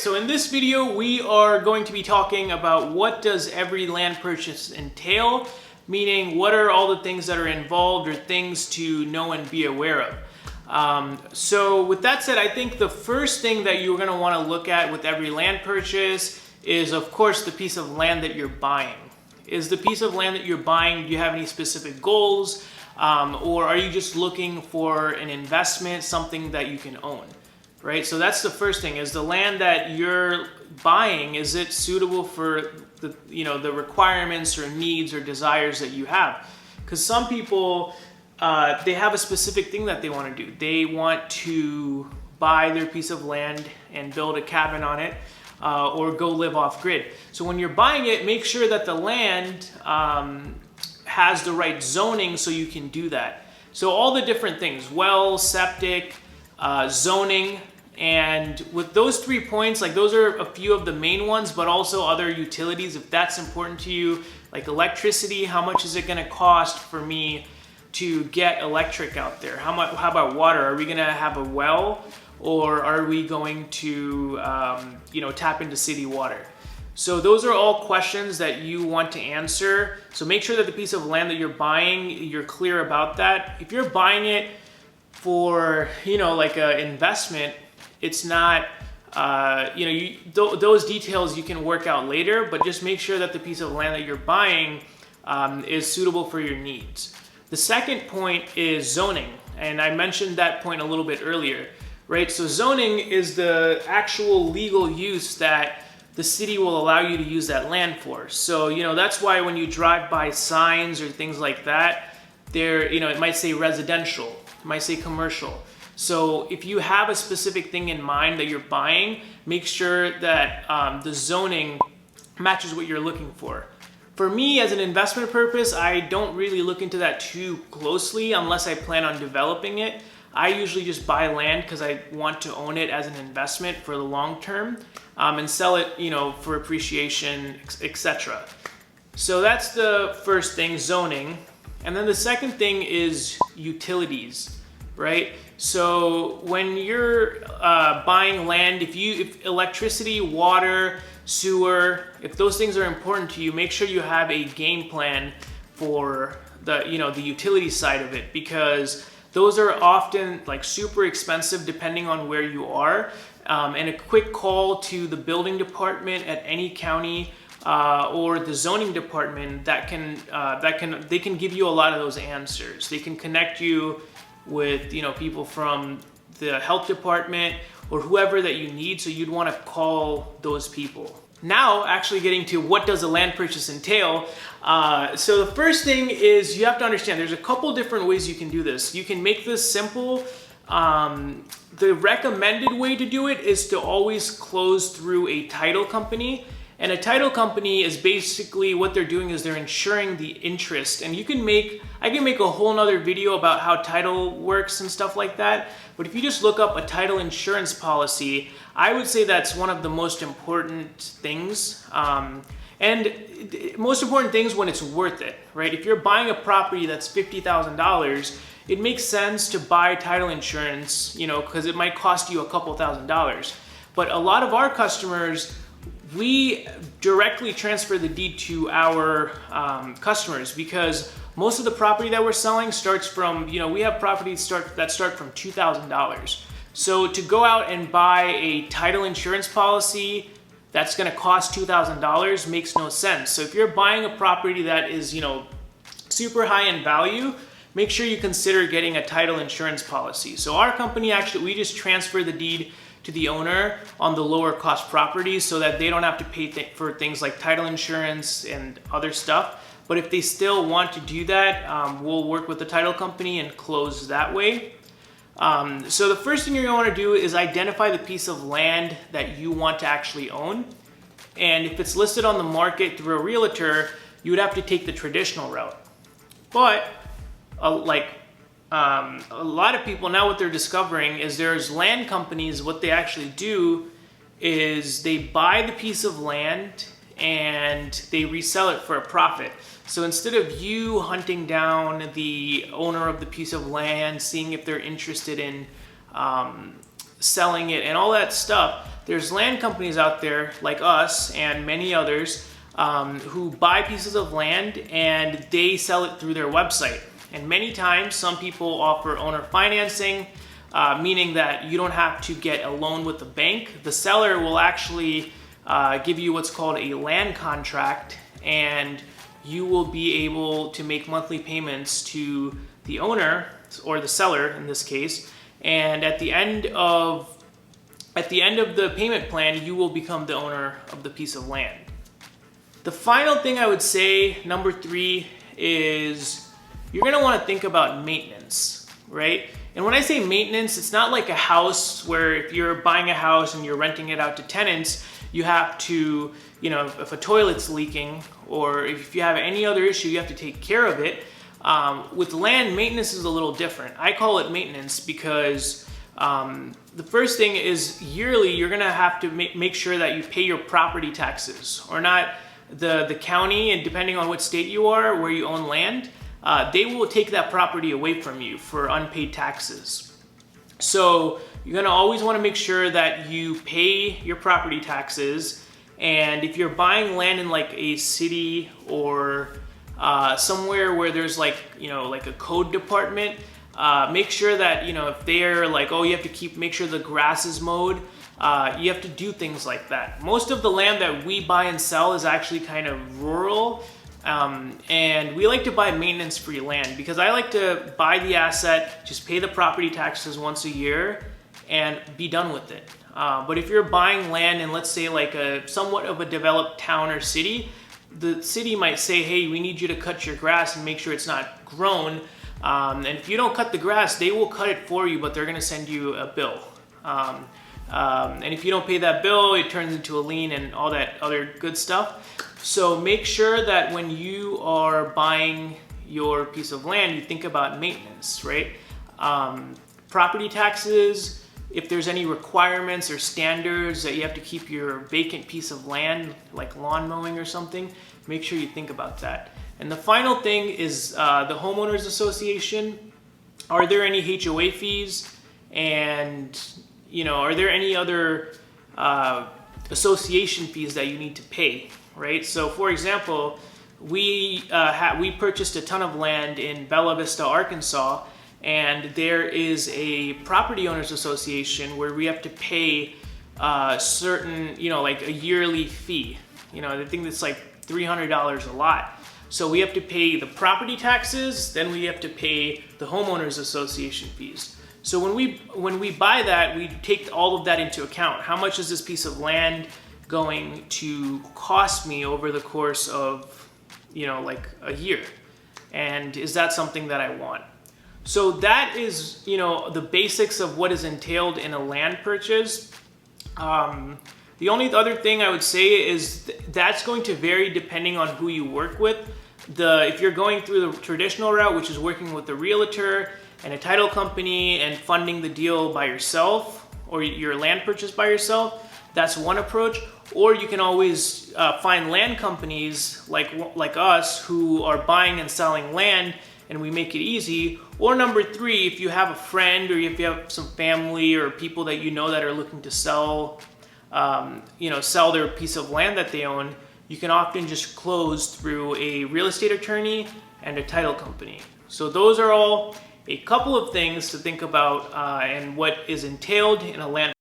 so in this video, we are going to be talking about what does every land purchase entail, meaning what are all the things that are involved or things to know and be aware of. So with that said, I think the first thing that you're going to want to look at with every land purchase is, of course, the piece of land that you're buying. Is the piece of land that you're buying, do you have any specific goals? Or are you just looking for an investment, something that you can own? Right, so that's the first thing. Is the land that you're buying, is it suitable for the requirements or needs or desires that you have? Because some people, they have a specific thing that they want to do. They want to buy their piece of land and build a cabin on it, or go live off grid. So when you're buying it, make sure that the land has the right zoning so you can do that. So all the different things, well, septic, zoning. And with those 3 points, like those are a few of the main ones, but also other utilities, if that's important to you, like electricity, how much is it going to cost for me to get electric out there? How about water? Are we going to have a well, or are we going to, tap into city water? So those are all questions that you want to answer. So make sure that the piece of land that you're buying, you're clear about that. If you're buying it for, like an investment, it's not, those details you can work out later, but just make sure that the piece of land that you're buying is suitable for your needs. The second point is zoning, and I mentioned that point a little bit earlier, right? So zoning is the actual legal use that the city will allow you to use that land for. So, that's why when you drive by signs or things like that, it might say residential, it might say commercial. So if you have a specific thing in mind that you're buying, make sure that the zoning matches what you're looking for. For me, as an investment purpose, I don't really look into that too closely unless I plan on developing it. I usually just buy land because I want to own it as an investment for the long term, and sell it, for appreciation, etc. So that's the first thing, zoning. And then the second thing is utilities, right? So when you're buying land, if electricity, water, sewer, if those things are important to you, make sure you have a game plan for the utility side of it, because those are often like super expensive depending on where you are. And a quick call to the building department at any county or the zoning department they can give you a lot of those answers. They can connect you with people from the health department or whoever that you need, so you'd want to call those people. Now, actually getting to what does a land purchase entail. So the first thing is you have to understand there's a couple different ways you can do this. You can make this simple. The recommended way to do it is to always close through a title company. And a title company is basically what they're doing is they're insuring the interest. And I can make a whole nother video about how title works and stuff like that. But if you just look up a title insurance policy, I would say that's one of the most important things. And most important things when it's worth it, right? If you're buying a property that's $50,000, it makes sense to buy title insurance, because it might cost you a couple $1,000s. But a lot of our customers, we directly transfer the deed to our customers, because most of the property that we're selling starts from, we have properties that start from $2,000. So to go out and buy a title insurance policy that's going to cost $2,000 makes no sense. So if you're buying a property that is, super high in value, make sure you consider getting a title insurance policy. So our company, actually, we just transfer the deed to the owner on the lower cost properties so that they don't have to pay for things like title insurance and other stuff. But if they still want to do that, we'll work with the title company and close that way. So the first thing you're going to want to do is identify the piece of land that you want to actually own. And if it's listed on the market through a realtor, you would have to take the traditional route. But a lot of people now, what they're discovering is there's land companies, what they actually do is they buy the piece of land and they resell it for a profit. So instead of you hunting down the owner of the piece of land, seeing if they're interested in selling it, and all that stuff, there's land companies out there like us and many others who buy pieces of land and they sell it through their website. And many times, some people offer owner financing, meaning that you don't have to get a loan with the bank. The seller will actually give you what's called a land contract, and you will be able to make monthly payments to the owner, or the seller in this case, and at the end of the payment plan, you will become the owner of the piece of land. The final thing I would say, number 3, is you're going to want to think about maintenance, right? And when I say maintenance, it's not like a house where if you're buying a house and you're renting it out to tenants, you have to, if a toilet's leaking or if you have any other issue, you have to take care of it. With land, maintenance is a little different. I call it maintenance because the first thing is yearly, you're going to have to make sure that you pay your property taxes, or not the county, and depending on what state you are, where you own land, they will take that property away from you for unpaid taxes. So you're going to always want to make sure that you pay your property taxes. And if you're buying land in like a city or somewhere where there's like a code department, make sure that if they're like, oh, you have to make sure the grass is mowed, you have to do things like that. Most of the land that we buy and sell is actually kind of rural. And we like to buy maintenance-free land because I like to buy the asset, just pay the property taxes once a year, and be done with it. But if you're buying land in, let's say, like a somewhat of a developed town or city, the city might say, hey, we need you to cut your grass and make sure it's not grown. And if you don't cut the grass, they will cut it for you, but they're going to send you a bill. And if you don't pay that bill, it turns into a lien and all that other good stuff. So make sure that when you are buying your piece of land, you think about maintenance, right? Property taxes, if there's any requirements or standards that you have to keep your vacant piece of land, like lawn mowing or something, make sure you think about that. And the final thing is the homeowners association. Are there any HOA fees? And are there any other association fees that you need to pay, right? So for example, we purchased a ton of land in Bella Vista, Arkansas, and there is a property owners association where we have to pay certain, like a yearly fee. I think it's like $300 a lot. So we have to pay the property taxes, then we have to pay the homeowners association fees. So when we buy that, we take all of that into account. How much is this piece of land going to cost me over the course of, like a year? And is that something that I want? So that is, the basics of what is entailed in a land purchase. The only other thing I would say is that's going to vary depending on who you work with. If you're going through the traditional route, which is working with a realtor and a title company and funding the deal by yourself, or your land purchase by yourself, that's one approach. Or you can always find land companies like us who are buying and selling land, and we make it easy. Or number 3, if you have a friend or if you have some family or people that that are looking to sell, sell their piece of land that they own, you can often just close through a real estate attorney and a title company. So those are all a couple of things to think about and what is entailed in a land